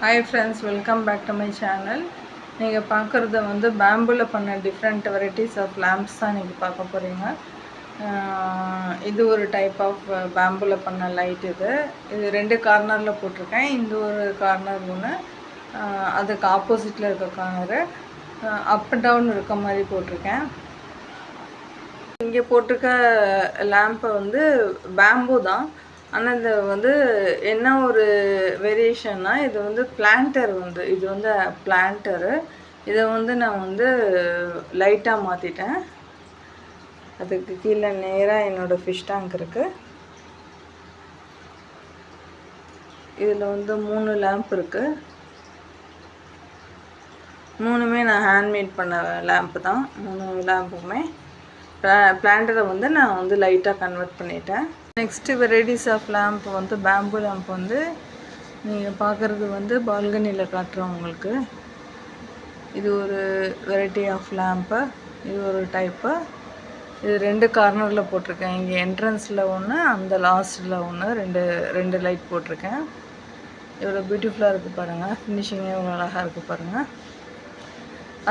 Hi friends, welcome back to my channel. நீங்கள் பார்க்குறது வந்து பேம்பூவில் பண்ண டிஃப்ரெண்ட் வெரைட்டிஸ் ஆஃப் லேம்ப்ஸ் தான் நீங்கள் பார்க்க போகிறீங்க. இது ஒரு டைப் ஆஃப் பேம்பூவில் பண்ண லைட். இது ரெண்டு கார்னரில் போட்டிருக்கேன். இந்த ஒரு கார்னர் ஒன்று, அதுக்கு ஆப்போசிட்டில் இருக்க கார்னரு அப் அண்ட் டவுன் இருக்க மாதிரி போட்டிருக்கேன். இங்கே போட்டிருக்க லேம்பை வந்து பேம்பூ தான். ஆனால் இது வந்து என்ன ஒரு வேரியேஷன்னா, இது வந்து பிளான்டர் இது வந்து பிளான்டரு. இதை வந்து நான் வந்து லைட்டாக மாற்றிட்டேன். அதுக்கு கீழே நேராக என்னோடய ஃபிஷ் டேங்க் இருக்குது. இதில் வந்து 3 லேம்ப் இருக்குது. 3மே நான் ஹேண்ட்மேட் பண்ண லேம்ப்பு தான். 3 லேம்புமே பிளான்டரை வந்து நான் வந்து லைட்டாக கன்வெர்ட் பண்ணிட்டேன். நெக்ஸ்ட்டு வெரைட்டிஸ் ஆஃப் லேம்ப் வந்து பேம்பூ லேம்ப் வந்து நீங்கள் பார்க்குறது வந்து பால்கனியில் காட்டுறோம் உங்களுக்கு. இது ஒரு வெரைட்டி ஆஃப் லேம்ப்பு. இது ஒரு டைப்பு. இது ரெண்டு கார்னரில் போட்டிருக்கேன். இங்கே என்ட்ரன்ஸில் ஒன்று, அந்த லாஸ்ட்டில் ஒன்று, ரெண்டு லைட் போட்டிருக்கேன். இவ்வளோ பியூட்டிஃபுல்லாக இருக்குது பாருங்கள். ஃபினிஷிங்கே இவ்வளோ அழகாக இருக்குது பாருங்கள்.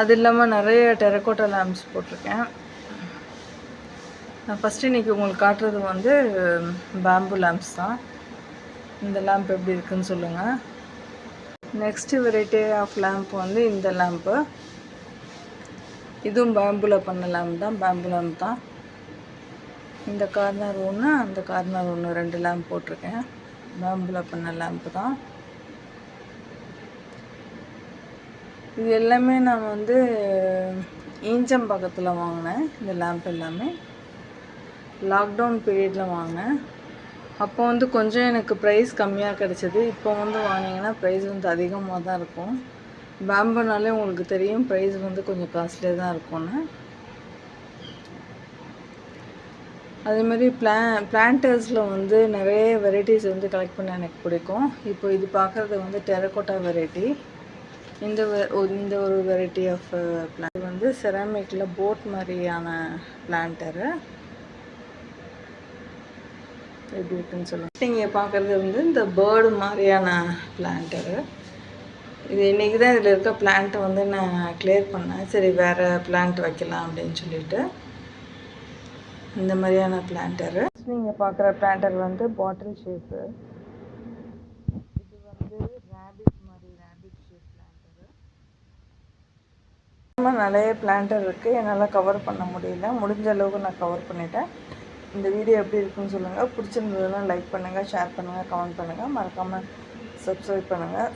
அது இல்லாமல் நிறைய டெரக்கோட்டா லேம்ப்ஸ் போட்டிருக்கேன். நான் ஃபஸ்ட்டு இன்றைக்கி உங்களுக்கு காட்டுறது வந்து பேம்பூ லேம்ப்ஸ் தான். இந்த லேம்ப் எப்படி இருக்குதுன்னு சொல்லுங்கள். நெக்ஸ்ட்டு வெரைட்டி ஆஃப் லேம்ப் வந்து இந்த லேம்ப்பு. இதுவும் பேம்பூவில் பண்ண லேம்ப் தான். பேம்பூ லேம்ப் தான். இந்த கார்னர் ஒன்று, அந்த கார்னர் ஒன்று, 2 லேம்ப் போட்டிருக்கேன். பேம்பூவில் பண்ண லேம்ப்பு தான். இது எல்லாமே நான் வந்து ஈஞ்சம்பாக்கத்தில் வாங்கினேன். இந்த லேம்ப் எல்லாமே லாக்டவுன் பீரியடில் வாங்கினேன். அப்போ வந்து கொஞ்சம் எனக்கு ப்ரைஸ் கம்மியாக கிடச்சிது. இப்போ வந்து வாங்கினீங்கன்னா ப்ரைஸ் வந்து அதிகமாக தான் இருக்கும். பேம்பூனாலே உங்களுக்கு தெரியும், ப்ரைஸ் வந்து கொஞ்சம் காஸ்ட்லியாக தான் இருக்கும்னு. அதேமாதிரி பிளான்டர்ஸில் வந்து நிறைய வெரைட்டிஸ் வந்து கலெக்ட் பண்ண எனக்கு பிடிக்கும். இப்போ இது பார்க்குறது வந்து டெரக்கோட்டா வெரைட்டி. இந்த ஒரு வெரைட்டி ஆஃப் பிளான்ட் வந்து செராமிக்கில் போட் மாதிரியான பிளான்டரு. எப்படி இருக்குன்னு சொல்லுங்கள். நீங்கள் பார்க்குறது வந்து இந்த பேர்டு மாதிரியான பிளான்டரு. இது இன்றைக்கி தான் இதில் இருக்க பிளான்ட்டை வந்து நான் கிளியர் பண்ணேன். சரி, வேறு பிளான்ட் வைக்கலாம் அப்படின்னு சொல்லிட்டு இந்த மாதிரியான பிளான்டரு. நீங்கள் பார்க்குற பிளான்டர் வந்து பாட்டில் ஷேப்பு. இது வந்து ரேபிட் ஷேப் பிளான்டரு. நிறைய பிளான்டர் இருக்குது. என்னால் கவர் பண்ண முடியல. முடிஞ்ச அளவுக்கு நான் கவர் பண்ணிட்டேன். இந்த வீடியோ எப்படி இருக்குன்னு சொல்லுங்கள். பிடிச்சிருந்ததுன்னா லைக் பண்ணுங்கள், ஷேர் பண்ணுங்கள், கமெண்ட் பண்ணுங்கள். மறக்காமல் சப்ஸ்கிரைப் பண்ணுங்கள்.